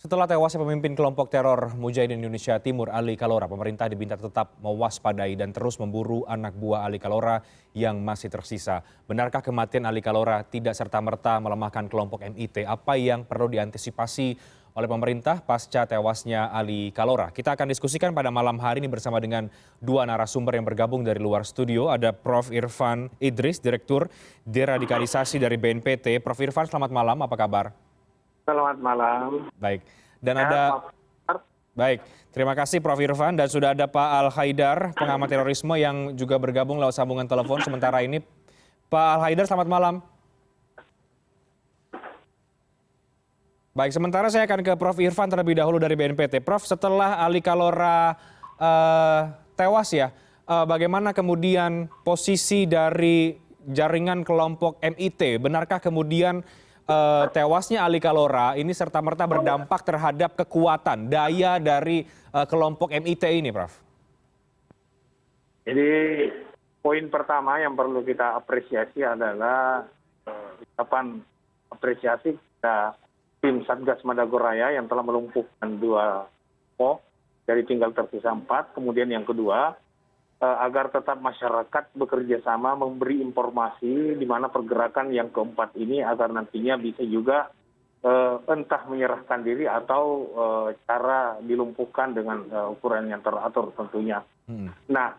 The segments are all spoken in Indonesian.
Setelah tewasnya pemimpin kelompok teror Mujahidin Indonesia Timur Ali Kalora, pemerintah diminta tetap mewaspadai dan terus memburu anak buah Ali Kalora yang masih tersisa. Benarkah kematian Ali Kalora tidak serta-merta melemahkan kelompok MIT? Apa yang perlu diantisipasi oleh pemerintah pasca tewasnya Ali Kalora? Kita akan diskusikan pada malam hari ini bersama dengan dua narasumber yang bergabung dari luar studio. Ada Prof. Irfan Idris, Direktur Deradikalisasi dari BNPT. Prof. Irfan, selamat malam. Apa kabar? Selamat malam. Baik. Dan ada Baik, terima kasih Prof. Irfan, dan sudah ada Pak Al Haidar, pengamat terorisme yang juga bergabung lewat sambungan telepon sementara ini. Pak Al Haidar, selamat malam. Baik, sementara saya akan ke Prof. Irfan terlebih dahulu dari BNPT. Prof, setelah Ali Kalora tewas ya, bagaimana kemudian posisi dari jaringan kelompok MIT? Benarkah kemudian tewasnya Ali Kalora ini serta-merta berdampak terhadap kekuatan, daya dari kelompok MIT ini, Prof? Jadi poin pertama yang perlu kita apresiasi adalah ucapan apresiasi kepada tim Satgas Madagoraya yang telah melumpuhkan 2 kelompok dari tinggal tersisa 4. Kemudian yang kedua, agar tetap masyarakat bekerja sama memberi informasi di mana pergerakan yang keempat ini agar nantinya bisa juga entah menyerahkan diri atau cara dilumpuhkan dengan ukuran yang teratur tentunya. Nah,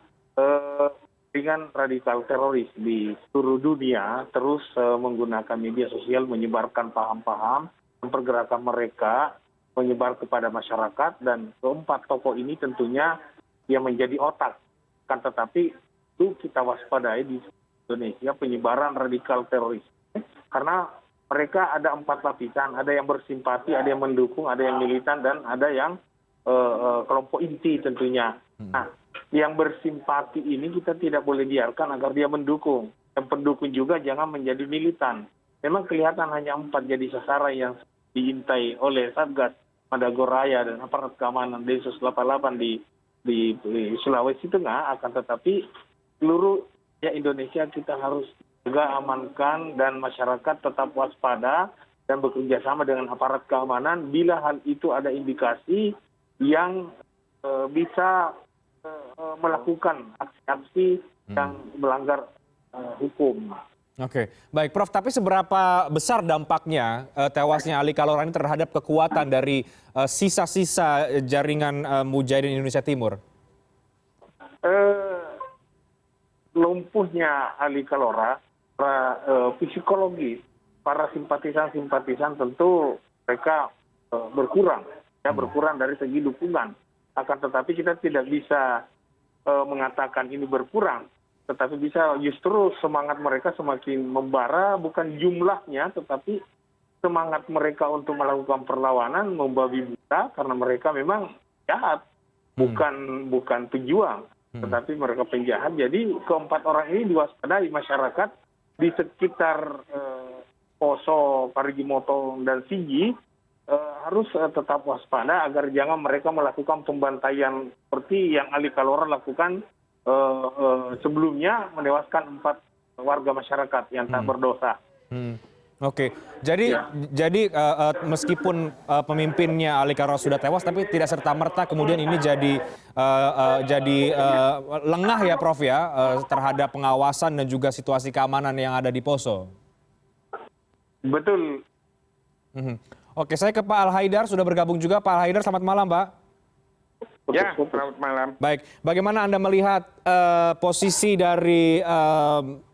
dengan radikal teroris di seluruh dunia terus menggunakan media sosial menyebarkan paham-paham dan pergerakan mereka menyebar kepada masyarakat, dan keempat tokoh ini tentunya yang menjadi otak. Kan tetapi itu kita waspadai di Indonesia penyebaran radikal teroris karena mereka ada 4 lapisan, ada yang bersimpati, ada yang mendukung, ada yang militan, dan ada yang kelompok inti tentunya. Nah, yang bersimpati ini kita tidak boleh biarkan agar dia mendukung, dan pendukung juga jangan menjadi militan. Memang kelihatan hanya 4 jadi sasaran yang diintai oleh Satgas Madagoraya dan aparat keamanan Densus 88 di Sulawesi Tengah, akan tetapi seluruh Indonesia kita harus juga amankan dan masyarakat tetap waspada dan bekerja sama dengan aparat keamanan bila hal itu ada indikasi yang bisa melakukan aksi-aksi yang melanggar hukum. Oke, baik Prof. Tapi seberapa besar dampaknya tewasnya Ali Kalora ini terhadap kekuatan dari sisa-sisa jaringan Mujahidin Indonesia Timur? Lumpuhnya Ali Kalora, psikologis, para simpatisan tentu mereka berkurang, berkurang dari segi dukungan. Akan tetapi kita tidak bisa mengatakan ini berkurang, tetapi bisa justru semangat mereka semakin membara, bukan jumlahnya, tetapi semangat mereka untuk melakukan perlawanan membabi buta karena mereka memang jahat, bukan pejuang, tetapi mereka penjahat. Jadi keempat orang ini diwaspadai masyarakat di sekitar Poso, Parigimoto, dan Sigi harus tetap waspada agar jangan mereka melakukan pembantaian seperti yang Ali Kalora lakukan sebelumnya, menewaskan 4 warga masyarakat yang tak berdosa. Oke, jadi meskipun pemimpinnya Ali Kalora sudah tewas, tapi tidak serta-merta kemudian ini jadi lengah ya Prof ya terhadap pengawasan dan juga situasi keamanan yang ada di Poso. Betul. Oke, saya ke Pak Al Haidar, sudah bergabung juga. Pak Al Haidar, selamat malam Pak. Ya, selamat malam. Baik, bagaimana Anda melihat posisi dari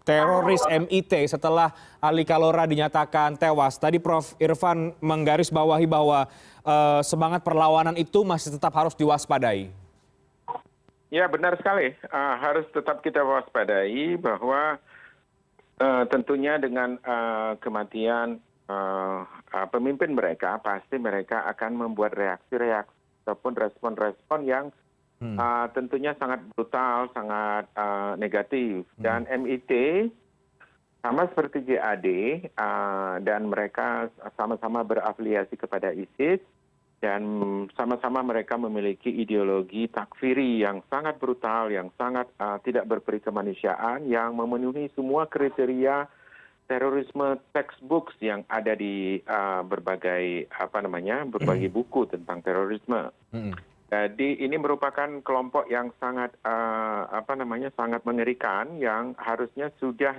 teroris MIT setelah Ali Kalora dinyatakan tewas? Tadi Prof. Irfan menggarisbawahi bahwa semangat perlawanan itu masih tetap harus diwaspadai. Ya, benar sekali. Harus tetap kita waspadai bahwa tentunya dengan kematian pemimpin mereka, pasti mereka akan membuat reaksi-reaksi ataupun respon-respon yang tentunya sangat brutal, sangat negatif. Dan MIT sama seperti JAD dan mereka sama-sama berafiliasi kepada ISIS dan sama-sama mereka memiliki ideologi takfiri yang sangat brutal, yang sangat tidak berperi kemanusiaan, yang memenuhi semua kriteria terorisme textbooks yang ada di berbagai berbagai buku tentang terorisme. Jadi ini merupakan kelompok yang sangat sangat mengerikan yang harusnya sudah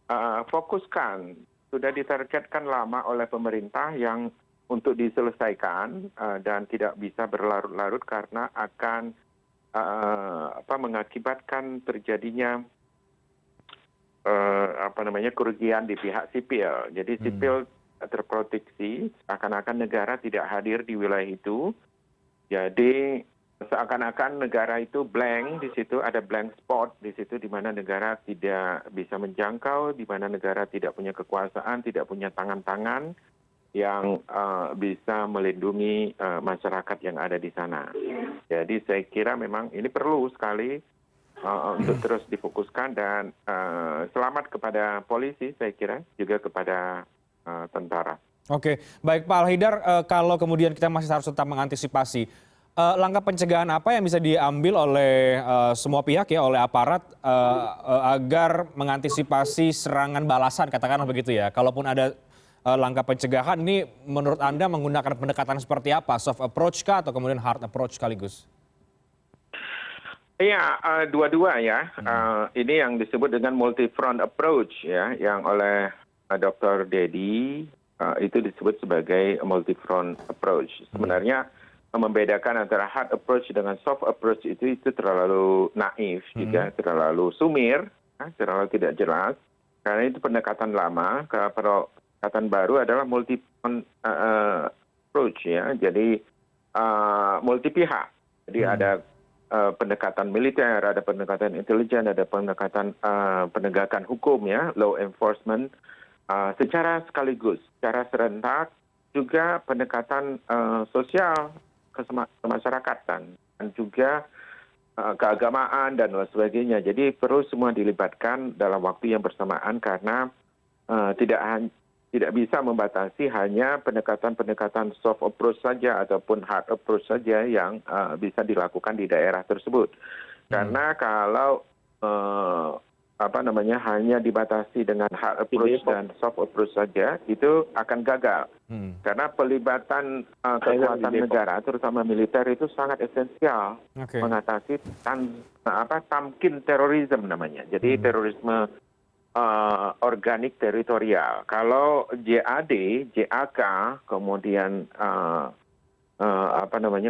difokuskan, sudah ditargetkan lama oleh pemerintah yang untuk diselesaikan dan tidak bisa berlarut-larut karena akan mengakibatkan terjadinya kerugian di pihak sipil. Jadi sipil terproteksi, seakan-akan negara tidak hadir di wilayah itu. Jadi seakan-akan negara itu blank, di situ ada blank spot di situ di mana negara tidak bisa menjangkau, di mana negara tidak punya kekuasaan, tidak punya tangan-tangan yang bisa melindungi masyarakat yang ada di sana. Jadi saya kira memang ini perlu sekali untuk terus difokuskan dan selamat kepada polisi, saya kira juga kepada tentara. Oke, baik Pak Al-Haidar, kalau kemudian kita masih harus tetap mengantisipasi, langkah pencegahan apa yang bisa diambil oleh semua pihak ya, oleh aparat agar mengantisipasi serangan balasan, katakanlah begitu ya. Kalaupun ada langkah pencegahan, ini menurut Anda menggunakan pendekatan seperti apa? Soft approach kah atau kemudian hard approach sekaligus? Iya, dua-dua ya. Ini yang disebut dengan multi-front approach ya, yang oleh Dr. Dedi itu disebut sebagai multi-front approach. Sebenarnya membedakan antara hard approach dengan soft approach itu terlalu naif juga, terlalu sumir, terlalu tidak jelas. Karena itu pendekatan lama, pendekatan baru adalah multi-front approach ya. Jadi multi pihak. Jadi ada pendekatan militer, ada pendekatan intelijen, ada pendekatan penegakan hukum ya, law enforcement, secara sekaligus, secara serentak, juga pendekatan sosial kemasyarakatan dan juga keagamaan dan lain sebagainya. Jadi perlu semua dilibatkan dalam waktu yang bersamaan karena tidak bisa membatasi hanya pendekatan-pendekatan soft approach saja ataupun hard approach saja yang bisa dilakukan di daerah tersebut. Karena kalau hanya dibatasi dengan hard approach dan soft approach saja, itu akan gagal. Karena pelibatan kekuatan negara, terutama militer, itu sangat esensial mengatasi tamkin terorisme namanya. Jadi terorisme organik teritorial. Kalau JAD, JAK, kemudian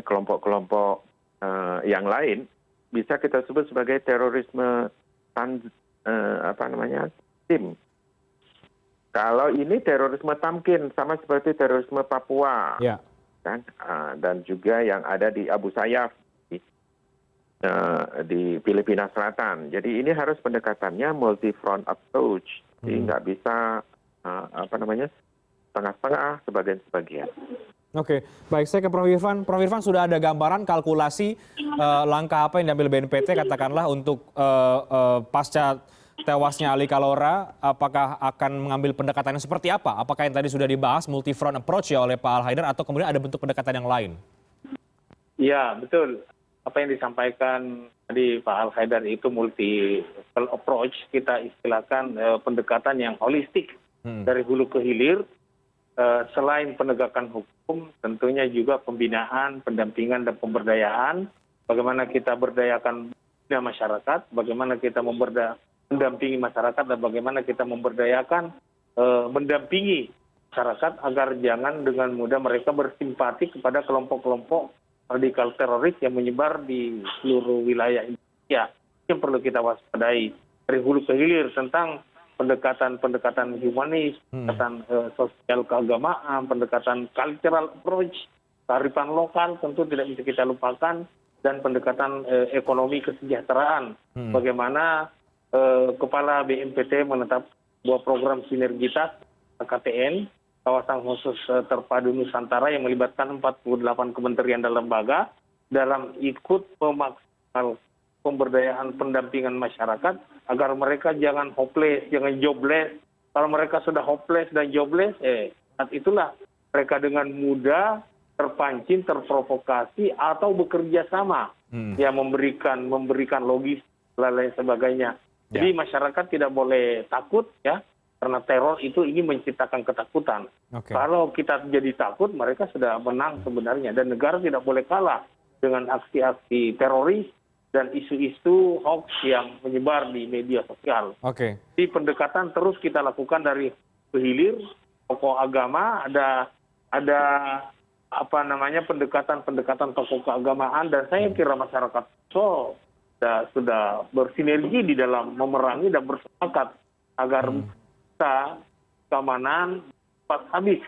kelompok-kelompok yang lain bisa kita sebut sebagai terorisme tim. Kalau ini terorisme tamkin sama seperti terorisme Papua, kan? Dan juga yang ada di Abu Sayyaf di Filipina Selatan. Jadi ini harus pendekatannya multi-front approach, jadi nggak bisa setengah-setengah, sebagian-sebagian. Oke, baik, saya ke Prof. Irfan. Prof. Irfan, sudah ada gambaran kalkulasi langkah apa yang diambil BNPT katakanlah untuk pasca tewasnya Ali Kalora, apakah akan mengambil pendekatan yang seperti apa? Apakah yang tadi sudah dibahas multi-front approach ya oleh Pak Al-Haidar atau kemudian ada bentuk pendekatan yang lain? Ya, betul. Apa yang disampaikan tadi Pak Al-Haidar itu multi-front approach, kita istilahkan pendekatan yang holistik dari hulu ke hilir. Selain penegakan hukum, tentunya juga pembinaan, pendampingan, dan pemberdayaan. Bagaimana kita berdayakan masyarakat, bagaimana kita mendampingi masyarakat, dan bagaimana kita memberdayakan, mendampingi masyarakat agar jangan dengan mudah mereka bersimpati kepada kelompok-kelompok radikal teroris yang menyebar di seluruh wilayah Indonesia. Yang perlu kita waspadai dari hulu ke hilir tentang pendekatan humanis, pendekatan sosial keagamaan, pendekatan cultural approach, kearifan lokal tentu tidak bisa kita lupakan, dan pendekatan ekonomi kesejahteraan. Bagaimana Kepala BNPT menetap sebuah program sinergitas KTN, kawasan khusus terpadu Nusantara, yang melibatkan 48 kementerian dan lembaga dalam ikut memaksimal pemberdayaan pendampingan masyarakat agar mereka jangan hopeless, jangan jobless. Kalau mereka sudah hopeless dan jobless, saat itulah mereka dengan mudah terpancing, terprovokasi, atau bekerja sama, ya memberikan logis dan lain sebagainya. Jadi masyarakat tidak boleh takut, ya, karena teror itu ingin menciptakan ketakutan. Oke. Kalau kita jadi takut, mereka sudah menang sebenarnya. Dan negara tidak boleh kalah dengan aksi-aksi teroris dan isu-isu hoax yang menyebar di media sosial. Oke. Di pendekatan terus kita lakukan dari kehilir, tokoh agama, ada pendekatan tokoh keagamaan, dan saya kira masyarakat sudah bersinergi di dalam memerangi dan bersepakat agar kita keamanan cepat habis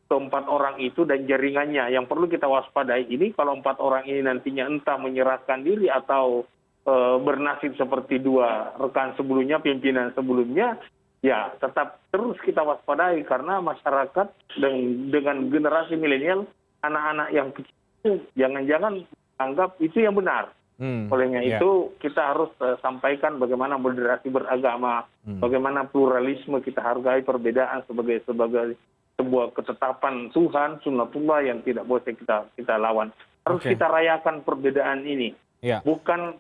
keempat orang itu dan jaringannya. Yang perlu kita waspadai ini, kalau 4 orang ini nantinya entah menyerahkan diri atau bernasib seperti 2 rekan sebelumnya, pimpinan sebelumnya, ya tetap terus kita waspadai, karena masyarakat dengan generasi milenial, anak-anak yang kecil itu jangan-jangan anggap itu yang benar. Olehnya itu kita harus sampaikan bagaimana moderasi beragama, bagaimana pluralisme kita hargai perbedaan sebagai sebuah ketetapan Tuhan, sunnatullah yang tidak boleh kita lawan. Harus kita rayakan perbedaan ini. Bukan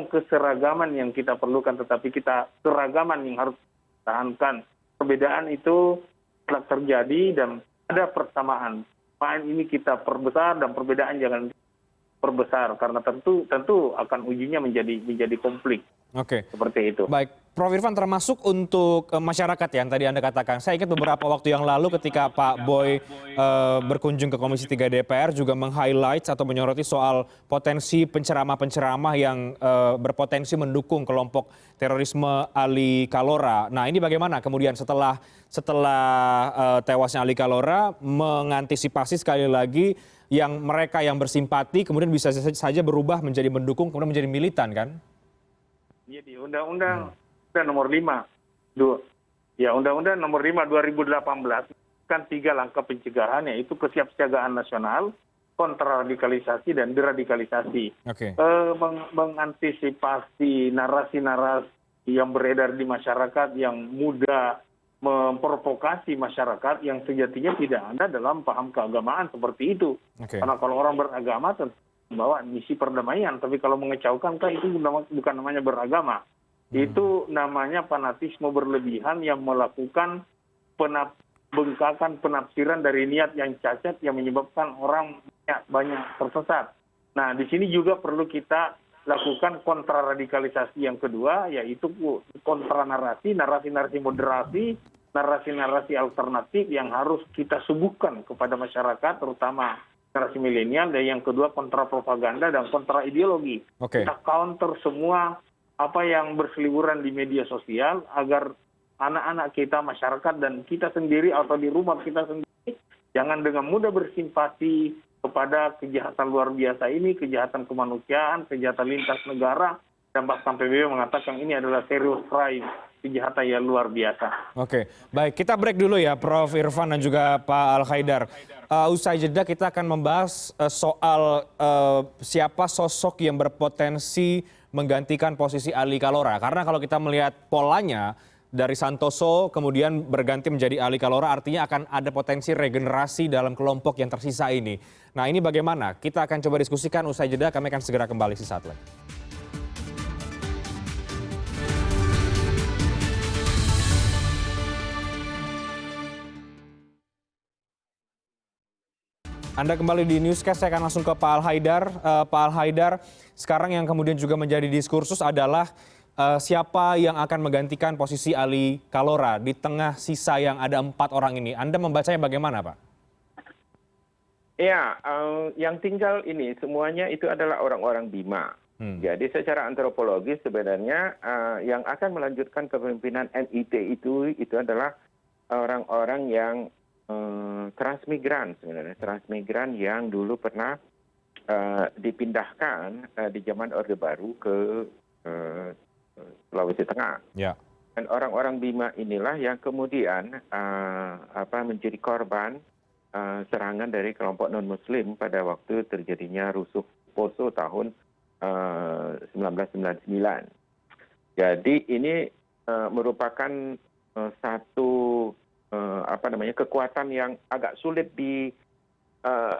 keseragaman yang kita perlukan, tetapi keragaman yang harus kita tahankan. Perbedaan itu telah terjadi dan ada persamaan. Persamaan ini kita perbesar dan perbedaan jangan perbesar, karena tentu akan ujinya menjadi konflik. Oke. Seperti itu. Baik, Prof. Irfan, termasuk untuk masyarakat yang tadi Anda katakan. Saya ingat beberapa waktu yang lalu ketika Pak Boy berkunjung ke Komisi 3 DPR juga meng-highlight atau menyoroti soal potensi penceramah-penceramah yang berpotensi mendukung kelompok terorisme Ali Kalora. Nah, ini bagaimana kemudian setelah tewasnya Ali Kalora mengantisipasi sekali lagi mereka yang bersimpati kemudian bisa saja berubah menjadi mendukung kemudian menjadi militan, kan? Jadi Undang-Undang nomor 5, Undang-Undang nomor 5 2018 kan 3 langkah pencegahan, yaitu kesiapsiagaan nasional, kontraradikalisasi dan deradikalisasi. Mengantisipasi narasi-narasi yang beredar di masyarakat yang mudah memprovokasi masyarakat yang sejatinya tidak ada dalam paham keagamaan seperti itu. Karena kalau orang beragama tentu membawa misi perdamaian, tapi kalau mengecaukan kan itu bukan namanya beragama. Itu namanya fanatisme berlebihan yang melakukan bengkakan penafsiran dari niat yang cacat yang menyebabkan orang banyak tersesat. Nah, di sini juga perlu kita lakukan kontraradikalisasi yang kedua, yaitu kontranarasi, narasi-narasi moderasi, narasi-narasi alternatif yang harus kita suguhkan kepada masyarakat, terutama generasi milenial, dan yang kedua kontrapropaganda dan kontraideologi. Kita counter semua apa yang berseliweran di media sosial agar anak-anak kita, masyarakat, dan kita sendiri atau di rumah kita sendiri jangan dengan mudah bersimpati kepada kejahatan luar biasa ini, kejahatan kemanusiaan, kejahatan lintas negara, dan bahkan PBB mengatakan ini adalah serious crime, kejahatan yang luar biasa. Oke, baik, kita break dulu ya Prof. Irfan dan juga Pak Al-Haidar. Usai jeda kita akan membahas soal siapa sosok yang berpotensi menggantikan posisi Ali Kalora. Karena kalau kita melihat polanya, dari Santoso kemudian berganti menjadi Ali Kalora, artinya akan ada potensi regenerasi dalam kelompok yang tersisa ini. Nah, ini bagaimana? Kita akan coba diskusikan usai jeda, kami akan segera kembali sesaat lagi. Anda kembali di Newscast, saya akan langsung ke Pak Al-Haidar. Pak Al-Haidar, sekarang yang kemudian juga menjadi diskursus adalah siapa yang akan menggantikan posisi Ali Kalora di tengah sisa yang ada 4 orang ini. Anda membacanya bagaimana, Pak? Ya, yang tinggal ini semuanya itu adalah orang-orang Bima. Jadi secara antropologis sebenarnya yang akan melanjutkan kepemimpinan NIT itu adalah orang-orang yang transmigran sebenarnya. Transmigran yang dulu pernah dipindahkan di zaman Orde Baru ke Sulawesi Tengah. Dan orang-orang Bima inilah yang kemudian menjadi korban serangan dari kelompok non-Muslim pada waktu terjadinya rusuh Poso tahun 1999. Jadi ini merupakan satu kekuatan yang agak sulit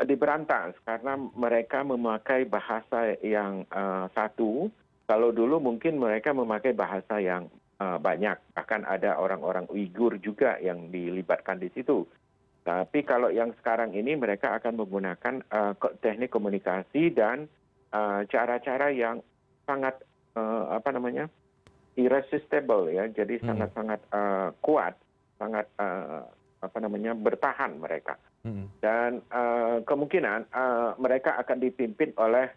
diberantas karena mereka memakai bahasa yang satu. Kalau dulu mungkin mereka memakai bahasa yang banyak. Bahkan ada orang-orang Uighur juga yang dilibatkan di situ. Tapi kalau yang sekarang ini mereka akan menggunakan teknik komunikasi dan cara-cara yang sangat irresistible ya, jadi sangat-sangat kuat, sangat bertahan mereka. Dan kemungkinan mereka akan dipimpin oleh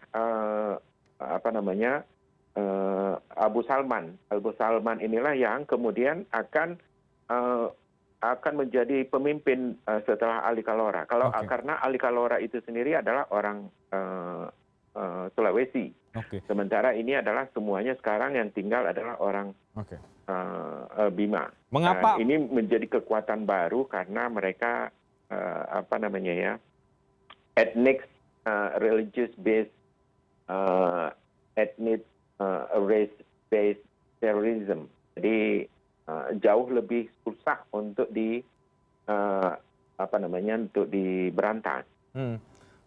Abu Salman. Abu Salman inilah yang kemudian akan menjadi pemimpin setelah Ali Kalora. Karena Ali Kalora itu sendiri adalah orang Sulawesi. Sementara ini adalah semuanya sekarang yang tinggal adalah orang Bima. Mengapa? Ini menjadi kekuatan baru karena mereka ethnic, religious based, ethnic, race based terrorism. Jadi jauh lebih susah untuk untuk diberantas.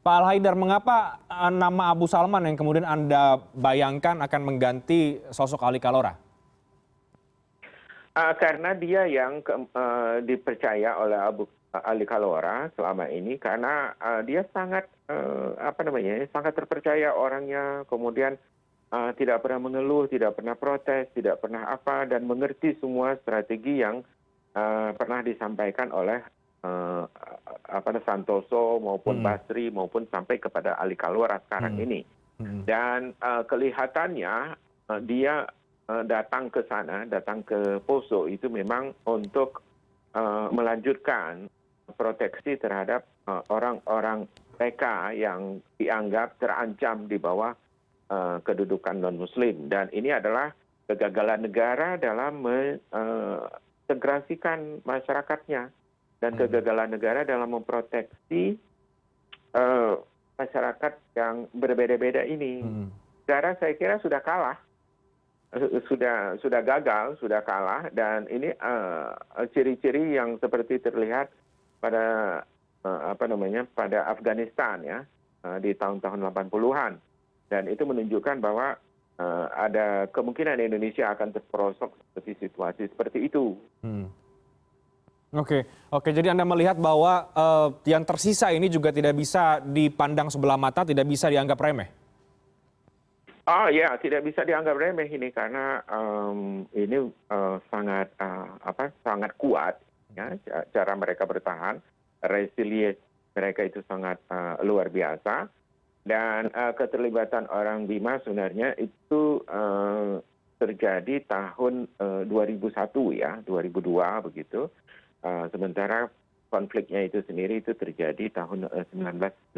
Pak Al-Haidar, mengapa nama Abu Salman yang kemudian Anda bayangkan akan mengganti sosok Ali Kalora? Karena dia yang dipercaya oleh Ali Kalora selama ini, karena dia sangat sangat terpercaya orangnya, kemudian tidak pernah mengeluh, tidak pernah protes, tidak pernah dan mengerti semua strategi yang pernah disampaikan oleh Santoso maupun Basri maupun sampai kepada Ali Kalora sekarang ini. Dan kelihatannya dia datang ke sana, datang ke Poso itu memang untuk melanjutkan proteksi terhadap orang-orang mereka yang dianggap terancam di bawah kedudukan non-Muslim. Dan ini adalah kegagalan negara dalam mengintegrasikan masyarakatnya dan kegagalan negara dalam memproteksi masyarakat yang berbeda-beda ini. Negara saya kira sudah kalah, sudah gagal, sudah kalah, dan ini ciri-ciri yang seperti terlihat pada pada Afghanistan ya di tahun-tahun 80-an, dan itu menunjukkan bahwa ada kemungkinan Indonesia akan terperosok seperti situasi seperti itu. Oke, jadi Anda melihat bahwa yang tersisa ini juga tidak bisa dipandang sebelah mata, tidak bisa dianggap remeh? Oh ya, tidak bisa dianggap remeh ini karena ini sangat kuat ya, cara mereka bertahan, resilience mereka itu sangat luar biasa, dan keterlibatan orang Bima sebenarnya itu terjadi tahun 2001 ya, 2002 begitu. Sementara konfliknya itu sendiri itu terjadi tahun 1999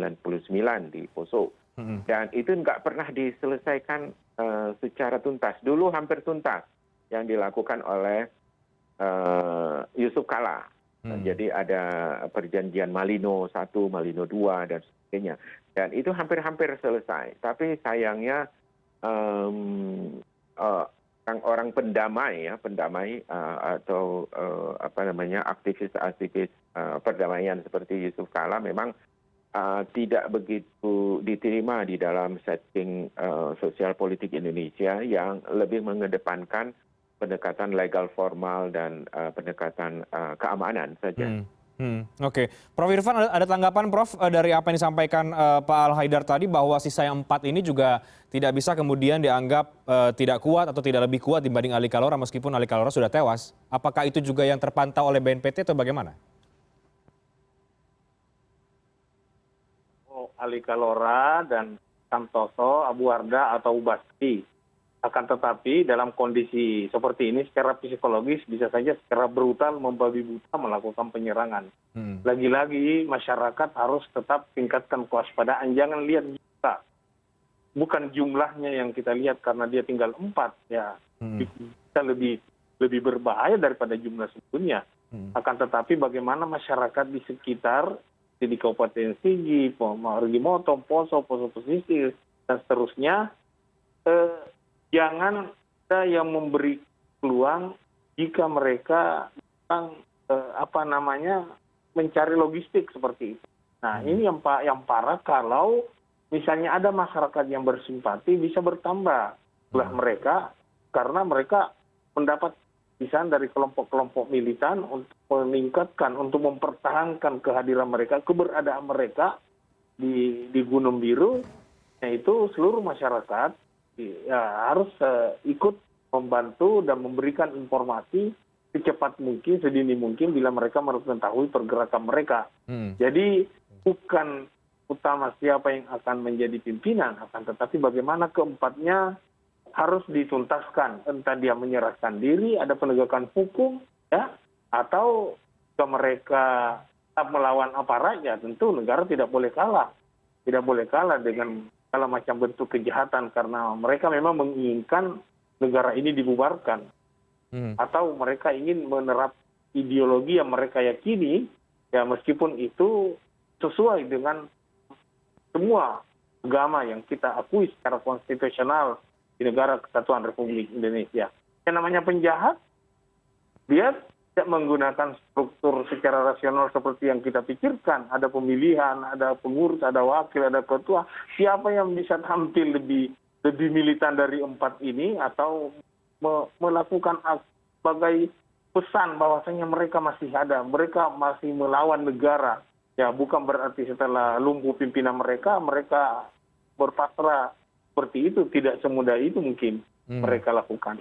di Poso. Dan itu nggak pernah diselesaikan secara tuntas. Dulu hampir tuntas yang dilakukan oleh Yusuf Kala. Jadi ada perjanjian Malino 1, Malino 2, dan sebagainya. Dan itu hampir-hampir selesai. Tapi sayangnya orang pendamai atau aktivis perdamaian seperti Yusuf Kala memang tidak begitu diterima di dalam setting sosial politik Indonesia yang lebih mengedepankan pendekatan legal formal dan pendekatan keamanan saja. Oke. Prof Irfan, ada tanggapan Prof dari apa yang disampaikan Pak Al-Haidar tadi bahwa sisa yang 4 ini juga tidak bisa kemudian dianggap tidak kuat atau tidak lebih kuat dibanding Ali Kalora meskipun Ali Kalora sudah tewas. Apakah itu juga yang terpantau oleh BNPT atau bagaimana? Ali Kalora dan Santoso, Abu Wardah atau Basri. Akan tetapi dalam kondisi seperti ini secara psikologis bisa saja secara brutal membabi buta melakukan penyerangan. Lagi-lagi masyarakat harus tetap tingkatkan kewaspadaan. Jangan lihat kita. Bukan jumlahnya yang kita lihat karena dia tinggal 4 ya. Kita lebih berbahaya daripada jumlah sebelumnya. Akan tetapi bagaimana masyarakat di sekitar di Kabupaten Sigi, Margi Motong, Poso Pesisir dan seterusnya jangan ada yang memberi peluang jika mereka mencari logistik seperti itu. Nah, ini yang parah kalau misalnya ada masyarakat yang bersimpati bisa bertambah jumlah mereka karena mereka mendapat pisan dari kelompok-kelompok militan untuk meningkatkan, untuk mempertahankan kehadiran mereka, keberadaan mereka di Gunung Biru, yaitu seluruh masyarakat ya, harus ikut membantu dan memberikan informasi secepat mungkin, sedini mungkin bila mereka mengetahui pergerakan mereka. Jadi bukan utama siapa yang akan menjadi pimpinan, akan tetapi bagaimana keempatnya harus dituntaskan. Entah dia menyerahkan diri, ada penegakan hukum, ya, atau jika mereka tetap melawan aparat, ya tentu negara tidak boleh kalah. Tidak boleh kalah dengan segala macam bentuk kejahatan karena mereka memang menginginkan negara ini dibubarkan. Atau mereka ingin menerap ideologi yang mereka yakini, ya meskipun itu sesuai dengan semua agama yang kita akui secara konstitusional di negara kesatuan Republik Indonesia. Yang namanya penjahat, dia tidak menggunakan struktur secara rasional seperti yang kita pikirkan. Ada pemilihan, ada pengurus, ada wakil, ada ketua. Siapa yang bisa tampil lebih militan dari empat ini atau melakukan sebagai pesan bahwasanya mereka masih ada, mereka masih melawan negara. Ya, bukan berarti setelah lumpuh pimpinan mereka berpasrah seperti itu. Tidak semudah itu mungkin mereka lakukan.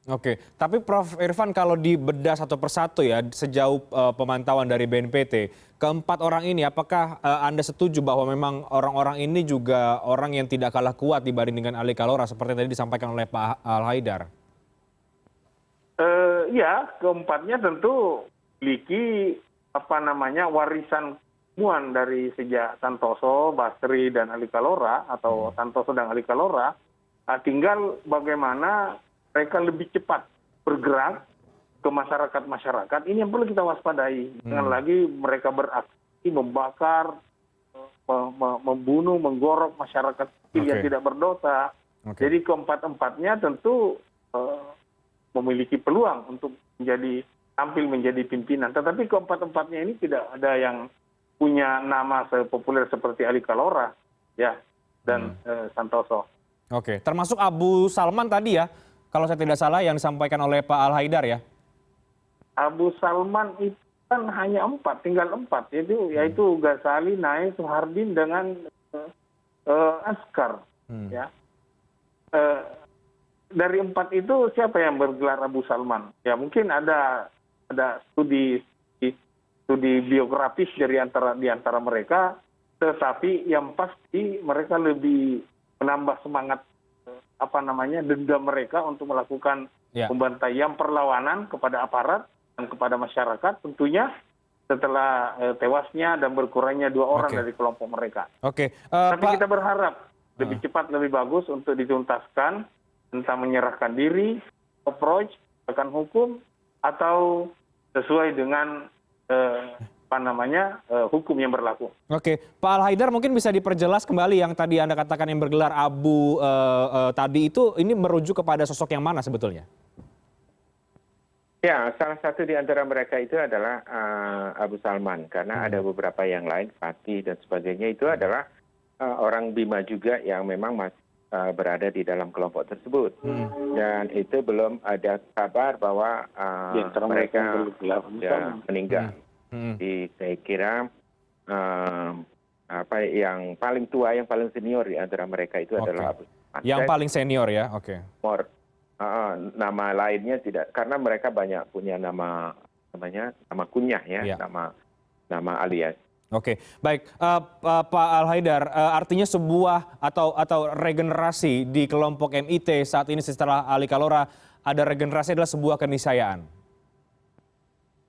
Oke, tapi Prof. Irfan kalau dibedah satu persatu ya, sejauh pemantauan dari BNPT, keempat orang ini apakah Anda setuju bahwa memang orang-orang ini juga orang yang tidak kalah kuat dibanding dengan Ali Kalora seperti yang tadi disampaikan oleh Pak Al-Haidar? Ya, keempatnya tentu memiliki warisan keilmuan dari sejak Santoso, Basri, dan Ali Kalora, atau Santoso dan Ali Kalora. Tinggal bagaimana mereka lebih cepat bergerak ke masyarakat. Ini yang perlu kita waspadai. Jangan lagi mereka beraksi, membakar, membunuh, menggorok masyarakat yang tidak berdosa. Jadi keempat-empatnya tentu memiliki peluang untuk tampil menjadi pimpinan. Tetapi keempat-empatnya ini tidak ada yang punya nama sepopuler seperti Ali Kalora, ya, dan Santoso. Oke, termasuk Abu Salman tadi ya, kalau saya tidak salah yang disampaikan oleh Pak Al-Haidar ya? Abu Salman itu kan hanya tinggal empat, yaitu Ghazali, Naif, Suhardin, dengan Askar. Ya. Dari empat itu siapa yang bergelar Abu Salman? Ya mungkin ada studi biografis di antara mereka, tetapi yang pasti mereka lebih menambah semangat dendam mereka untuk melakukan pembantaian, perlawanan kepada aparat dan kepada masyarakat, tentunya setelah tewasnya dan berkurangnya 2 orang dari kelompok mereka. Tapi kita berharap lebih cepat, lebih bagus untuk dituntaskan, entah menyerahkan diri, approach, akan hukum, atau sesuai dengan hukum yang berlaku. Oke, Pak Al-Haidar mungkin bisa diperjelas kembali yang tadi Anda katakan yang bergelar Abu tadi itu, ini merujuk kepada sosok yang mana sebetulnya? Ya, salah satu di antara mereka itu adalah Abu Salman, karena ada beberapa yang lain, Fatih dan sebagainya, itu adalah orang Bima juga yang memang masih berada di dalam kelompok tersebut. Dan itu belum ada kabar bahwa mereka sudah meninggal. Jadi saya kira yang paling tua, yang paling senior di antara mereka itu adalah Abu Salman. Yang paling senior ya, nama lainnya tidak, karena mereka banyak punya nama kunyah ya, nama alias. Oke, baik, Pak Al-Haidar, artinya sebuah atau regenerasi di kelompok MIT saat ini setelah Ali Kalora, ada regenerasi adalah sebuah keniscayaan.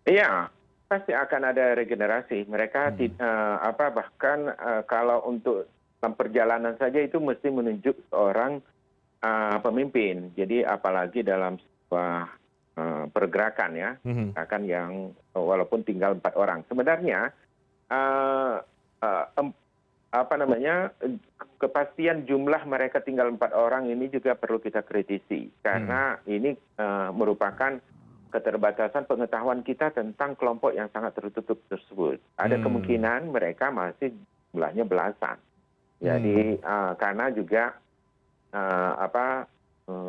Iya, pasti akan ada regenerasi. Mereka bahkan kalau untuk perjalanan saja itu mesti menunjuk seorang pemimpin. Jadi apalagi dalam sebuah pergerakan ya, pergerakan yang walaupun tinggal 4 orang. Sebenarnya kepastian jumlah mereka tinggal 4 orang ini juga perlu kita kritisi, karena ini merupakan keterbatasan pengetahuan kita tentang kelompok yang sangat tertutup tersebut. Ada kemungkinan mereka masih jumlahnya belasan. Jadi karena juga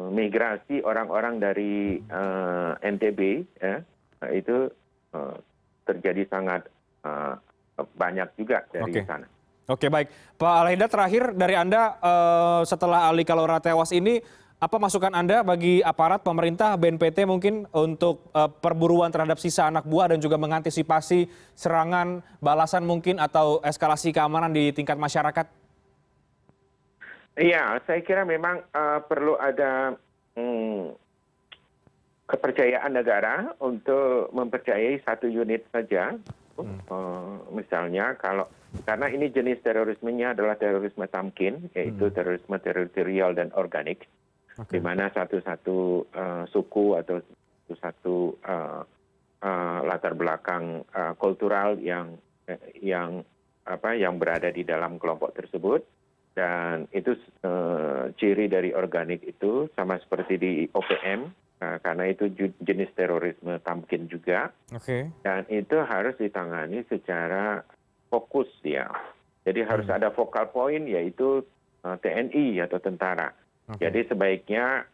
migrasi orang-orang dari NTB ya, itu terjadi sangat banyak juga dari Oke. sana. Oke, baik. Pak Al-Haidar, terakhir dari Anda setelah Ali Kalora tewas ini, apa masukan Anda bagi aparat pemerintah, BNPT mungkin untuk perburuan terhadap sisa anak buah dan juga mengantisipasi serangan balasan mungkin atau eskalasi keamanan di tingkat masyarakat? Iya, saya kira memang perlu ada kepercayaan negara untuk mempercayai satu unit saja. Misalnya karena ini jenis terorismenya adalah terorisme tamkin, yaitu terorisme teritorial dan organik, di mana satu-satu suku atau satu latar belakang kultural yang berada di dalam kelompok tersebut. Dan itu ciri dari organik itu sama seperti di OPM, karena itu jenis terorisme tamkin juga. Oke. Dan itu harus ditangani secara fokus ya. Jadi harus ada focal point, yaitu TNI atau tentara. Jadi sebaiknya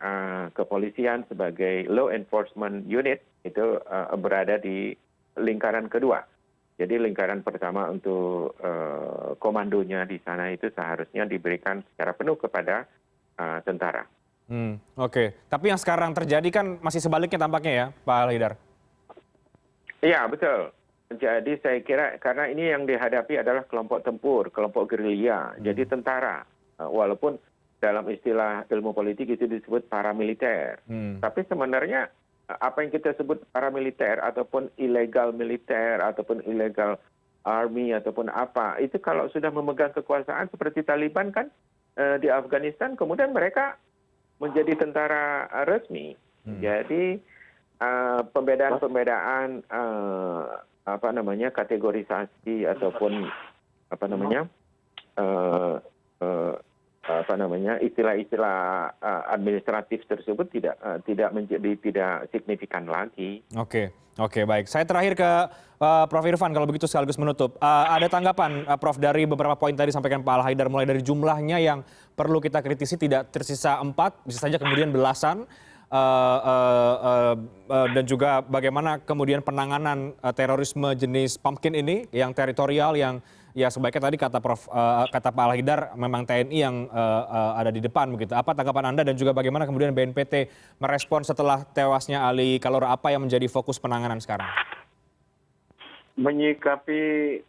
kepolisian sebagai law enforcement unit itu berada di lingkaran kedua. Jadi lingkaran pertama untuk komandonya di sana itu seharusnya diberikan secara penuh kepada tentara. Oke, tapi yang sekarang terjadi kan masih sebaliknya tampaknya ya, Pak Al-Haidar? Iya, betul. Jadi saya kira karena ini yang dihadapi adalah kelompok tempur, kelompok gerilya, jadi tentara. Walaupun dalam istilah ilmu politik itu disebut paramiliter. Tapi sebenarnya apa yang kita sebut paramiliter ataupun ilegal militer ataupun ilegal army ataupun apa, itu kalau sudah memegang kekuasaan seperti Taliban kan di Afghanistan, kemudian mereka menjadi tentara resmi. Jadi pembedaan kategorisasi ataupun istilah-istilah administratif tersebut tidak signifikan lagi. Oke, baik. Saya terakhir ke Prof. Irfan kalau begitu sekaligus menutup. Ada tanggapan Prof dari beberapa poin tadi disampaikan Pak Al-Haidar, mulai dari jumlahnya yang perlu kita kritisi tidak tersisa 4, bisa saja kemudian belasan, dan juga bagaimana kemudian penanganan terorisme jenis pumpkin ini yang teritorial, yang ya sebaiknya tadi kata Pak Al-Haidar memang TNI yang ada di depan begitu. Apa tanggapan Anda dan juga bagaimana kemudian BNPT merespon setelah tewasnya Ali Kalora, apa yang menjadi fokus penanganan sekarang? Menyikapi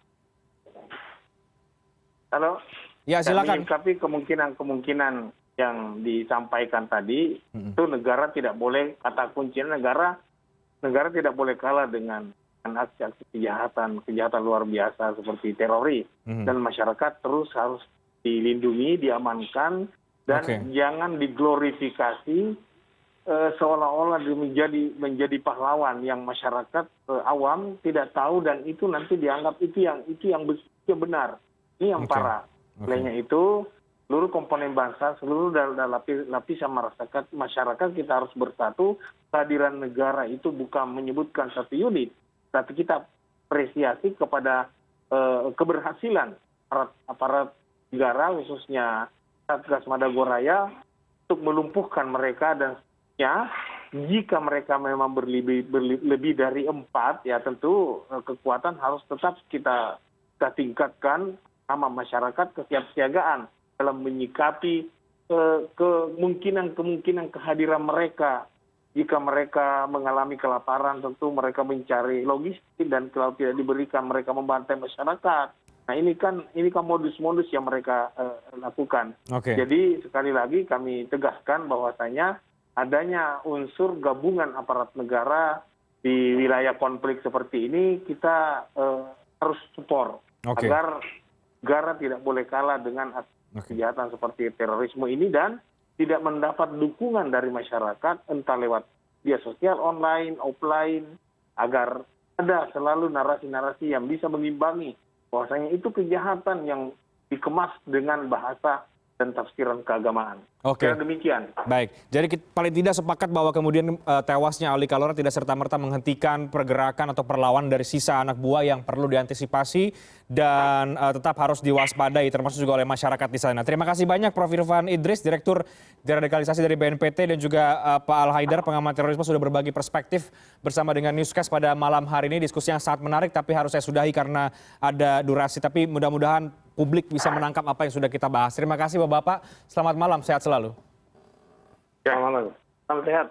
Ya, silakan. menyikapi kemungkinan yang disampaikan tadi, itu negara tidak boleh, kata kuncinya negara tidak boleh kalah dengan aksi-aksi kejahatan luar biasa seperti teroris, dan masyarakat terus harus dilindungi, diamankan, dan jangan diglorifikasi seolah-olah menjadi pahlawan yang masyarakat awam tidak tahu, dan itu nanti dianggap itu yang benar. Ini yang parah. Selainnya itu, seluruh komponen bangsa, seluruh lapisan masyarakat kita harus bersatu. Kehadiran negara itu bukan menyebutkan satu unit, tapi kita apresiasi kepada keberhasilan aparat negara, khususnya Satgas Madagoraya, untuk melumpuhkan mereka. Dan jika mereka memang lebih dari 4, ya tentu kekuatan harus tetap kita tingkatkan sama masyarakat, kesiapsiagaan dalam menyikapi kemungkinan kehadiran mereka. Jika mereka mengalami kelaparan, tentu mereka mencari logistik, dan kalau tidak diberikan mereka membantai masyarakat. Nah, ini kan modus-modus yang mereka lakukan. Jadi sekali lagi kami tegaskan bahwasanya adanya unsur gabungan aparat negara di wilayah konflik seperti ini, kita harus support agar negara tidak boleh kalah dengan kejahatan seperti terorisme ini, dan tidak mendapat dukungan dari masyarakat, entah lewat media sosial online, offline, agar ada selalu narasi-narasi yang bisa mengimbangi bahwasanya itu kejahatan yang dikemas dengan bahasa dan tafsiran keagamaan. Oke. Kira demikian. Baik, jadi kita paling tidak sepakat bahwa kemudian tewasnya Ali Kalora tidak serta-merta menghentikan pergerakan atau perlawanan dari sisa anak buah yang perlu diantisipasi dan tetap harus diwaspadai termasuk juga oleh masyarakat di sana. Terima kasih banyak Prof. Irfan Idris, Direktur Deradikalisasi dari BNPT dan juga Pak Al Haidar, pengamat terorisme sudah berbagi perspektif bersama dengan Newscast pada malam hari ini. Diskusi yang sangat menarik tapi harus saya sudahi karena ada durasi. Tapi mudah-mudahan publik bisa menangkap apa yang sudah kita bahas. Terima kasih Bapak-Bapak, selamat malam, sehat selalu. Selamat malam. Salam sehat.